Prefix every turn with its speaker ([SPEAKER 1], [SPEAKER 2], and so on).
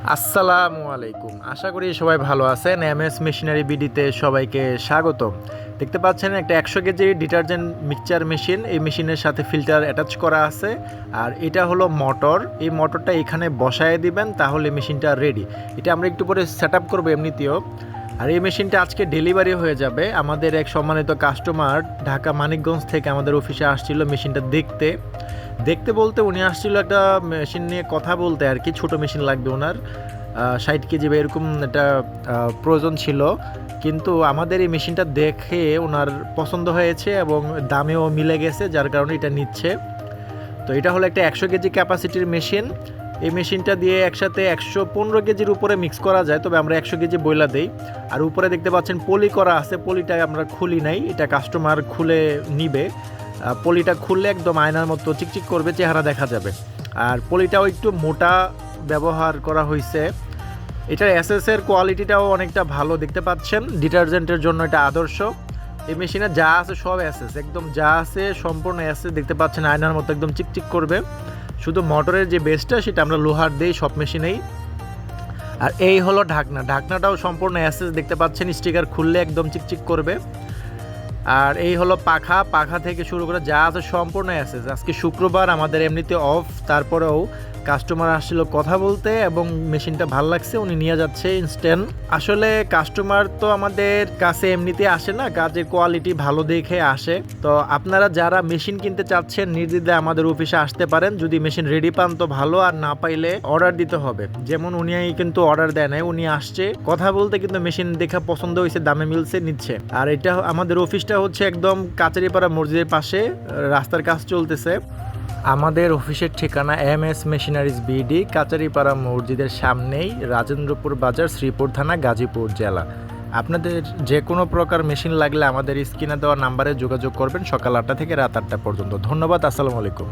[SPEAKER 1] আসসালামু আলাইকুম। আশা করি সবাই ভালো আছেন। এমএস মেশিনারি বিডিতে সবাইকে স্বাগতম। দেখতে পাচ্ছেন একটা 100 কেজি ডিটারজেন্ট মিক্সচার মেশিন। এই মেশিনের সাথে ফিল্টার অ্যাটাচ করা আছে। আর এটা হলো মোটর। এই মোটরটা এখানে বসায় দিবেন, তাহলে মেশিনটা রেডি। এটা আমরা একটু পরে সেট আপ করবো এমনিতেও। আর এই মেশিনটা আজকে ডেলিভারি হয়ে যাবে। আমাদের এক সম্মানিত কাস্টমার ঢাকা মানিকগঞ্জ থেকে আমাদের অফিসে আসছিল মেশিনটা দেখতে। দেখতে বলতে উনি আসছিল একটা মেশিন নিয়ে কথা বলতে আর কি। ছোটো মেশিন লাগবে ওনার, 60 কেজি বা এরকম একটা প্রয়োজন ছিল। কিন্তু আমাদের এই মেশিনটা দেখে ওনার পছন্দ হয়েছে এবং দামেও মিলে গেছে, যার কারণে এটা নিচ্ছে। তো এটা হলো একটা 100 কেজি ক্যাপাসিটির মেশিন। এই মেশিনটা দিয়ে একসাথে 115 কেজির উপরে মিক্স করা যায়, তবে আমরা 100 কেজি বইলা দেই। আর উপরে দেখতে পাচ্ছেন পলি করা আছে। পলিটা আমরা খুলি নাই, এটা কাস্টমার খুলে নিবে। পলিটা খুললে একদম আয়নার মতো চিকচিক করবে, চেহারা দেখা যাবে। আর পলিটাও একটু মোটা ব্যবহার করা হয়েছে। এটার এসএসের কোয়ালিটিটাও অনেকটা ভালো, দেখতে পাচ্ছেন। ডিটারজেন্টের জন্য এটা আদর্শ। এই মেশিনে যা আছে সব এসএস, একদম যা আছে সম্পূর্ণ এসএস। দেখতে পাচ্ছেন আয়নার মতো একদম চিকচিক করবে। শুধু মোটরের যে বেসটা সেটা আমরা লোহার দিই সব মেশিনেই। আর এই হলো ঢাকনা। ঢাকনাটাও সম্পূর্ণ এসএস, দেখতে পাচ্ছেন। স্টিকার খুললে একদম চিকচিক করবে। আর এই হলো পাখা। পাখা থেকে শুরু করে যা আছে সম্পূর্ণ এসএস। আজকে শুক্রবার, আমাদের এমনিতে অফ, তারপরেও কাস্টমার আসছিল কথা বলতে এবং মেশিনটা ভাল লাগছে, উনি নিয়ে যাচ্ছে ইনস্ট্যান্ট। আসলে কাস্টমার তো আমাদের কাছে এমনিতে আসে না, কাজের কোয়ালিটি ভালো দেখে আসে। তো আপনারা যারা মেশিন কিনতে চাচ্ছেন নির্দ্বিধায় আমাদের অফিসে আসতে পারেন। যদি মেশিন রেডি পান তো ভালো, আর না পাইলে অর্ডার দিতে হবে। যেমন উনি কিন্তু অর্ডার দেয় নাই, উনি আসছে কথা বলতে, কিন্তু মেশিন দেখা পছন্দ হয়েছে, দামে মিলছে, নিচ্ছে। আর এটা আমাদের অফিসটা হচ্ছে একদম কাচারিপাড়া মসজিদের পাশে, রাস্তার কাজ চলতেছে। আমাদের অফিসের ঠিকানা এমএস মেশিনারিজ বিডি, কাচারিপাড়া মসজিদের সামনেই, রাজেন্দ্রপুর বাজার, শ্রীপুর থানা, গাজীপুর জেলা। আপনাদের যে কোনো প্রকার মেশিন লাগলে আমাদের স্ক্রিনে দেওয়া নাম্বারে যোগাযোগ করবেন সকাল 8টা থেকে রাত 8টা পর্যন্ত। ধন্যবাদ। আসসালামু আলাইকুম।